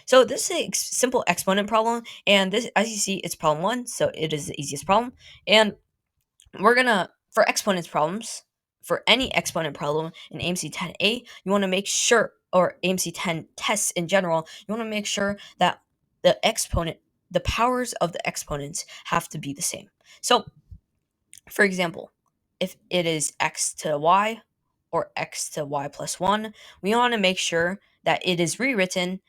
So this is a simple exponent problem, and this, as you see, it's problem 1, so it is the easiest problem. And we're gonna, for exponents problems, for any exponent problem in AMC 10A, you want to make sure, or AMC 10 tests in general, you want to make sure that the powers of the exponents have to be the same. So, for example, if it is x to y or x to y plus 1, we want to make sure that it is rewritten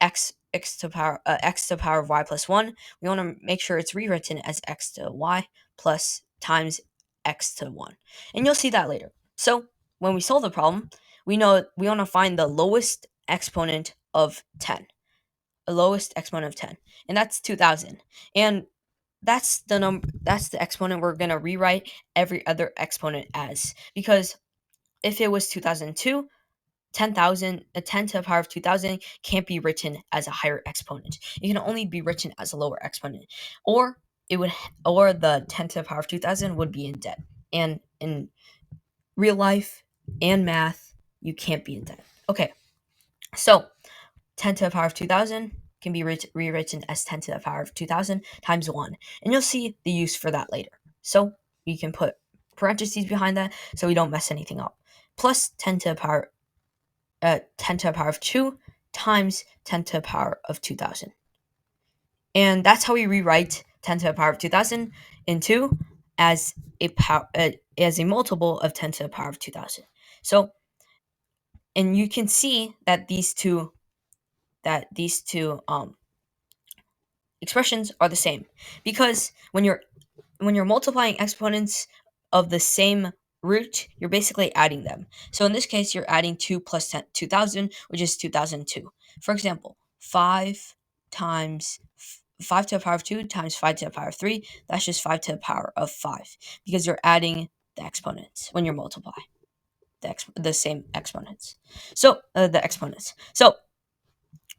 x to the power of y plus 1. We want to make sure it's rewritten as x to y plus times x to 1. And you'll see that later. So when we solve the problem, we know we want to find the lowest exponent of 10. The lowest exponent of 10. And that's 2000. And that's the exponent we're going to rewrite every other exponent as, because if it was 2002, 10,000, a 10 to the power of 2000 can't be written as a higher exponent. It can only be written as a lower exponent, or the 10 to the power of 2000 would be in debt. And in real life and math, you can't be in debt. Okay, so 10 to the power of 2000 can be rewritten as 10 to the power of 2000 times 1, and you'll see the use for that later. So you can put parentheses behind that so we don't mess anything up. Plus 10 to the power 10 to the power of 2 times 10 to the power of 2000. And that's how we rewrite 10 to the power of 2000 into as a multiple of 10 to the power of 2000. So, and you can see that these two expressions are the same, because when you're multiplying exponents of the same root, you're basically adding them. So in this case, you're adding 2 plus 10, 2000, which is 2002. For example, 5 times 5 to the power of 2 times 5 to the power of 3, that's just 5 to the power of 5, because you're adding the exponents when you're multiplying the same exponents. So the exponents. So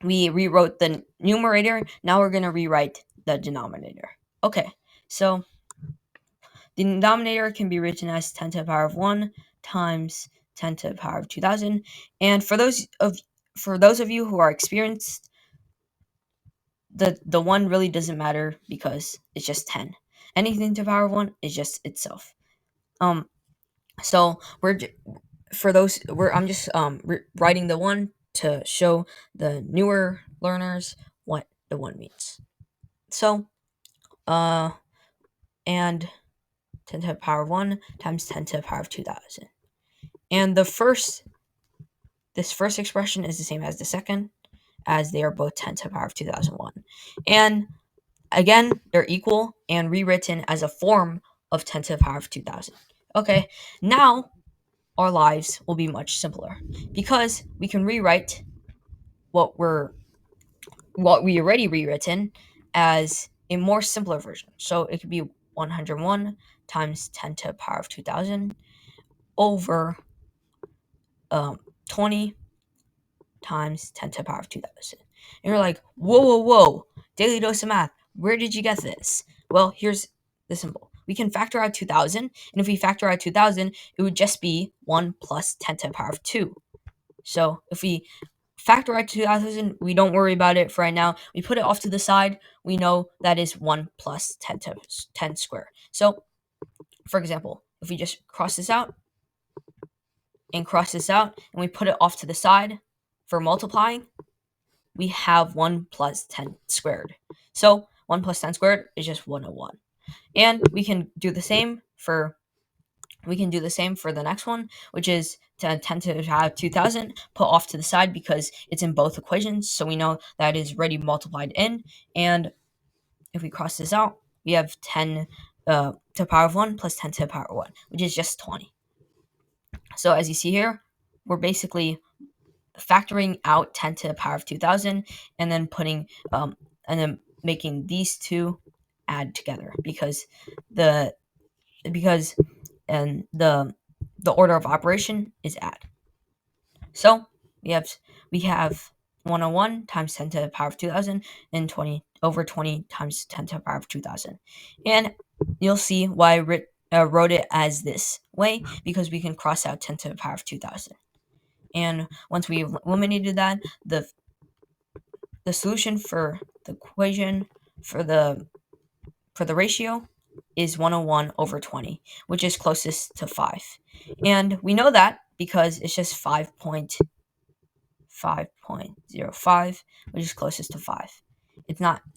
we rewrote the numerator. Now we're going to rewrite the denominator. Okay, so the denominator can be written as 10 to the power of 1 times 10 to the power of 2000. And for those of you who are experienced, the 1 really doesn't matter because it's just 10. Anything to the power of 1 is just itself. So I'm just writing the 1 to show the newer learners what the 1 means. So, and 10 to the power of 1 times 10 to the power of 2000. And this first expression is the same as the second, as they are both 10 to the power of 2001. And again, they're equal and rewritten as a form of 10 to the power of 2000. Okay, now our lives will be much simpler, because we can rewrite what we already rewritten as a more simpler version. So it could be 101 times 10 to the power of 2000 over 20 times 10 to the power of 2000. And you're like, whoa, daily dose of math, where did you get this? Well, here's the symbol. We can factor out 2000, and if we factor out 2000, it would just be 1 plus 10 to the power of 2. So if we factor out 2000, we don't worry about it for right now. We put it off to the side. We know that is 1 plus 10 to 10 squared. So, for example, if we just cross this out, and we put it off to the side for multiplying, we have 1 plus 10 squared. So 1 plus 10 squared is just 101. And we can do the same for the next one, which is 10 to the power of 2000 put off to the side because it's in both equations, so we know that is already multiplied in. And if we cross this out, we have 10 to the power of 1 plus 10 to the power of 1, which is just 20. So as you see here, we're basically factoring out 10 to the power of 2000 and then making these two add together, because the order of operation is add. So we have 101 times 10 to the power of 2000 and 20 over 20 times 10 to the power of 2000. And you'll see why I wrote it as this way, because we can cross out 10 to the power of 2000. And once we eliminated that, the solution for the equation for the ratio is 101 over 20, which is closest to 5. And we know that because it's just 5.05, which is closest to 5. It's not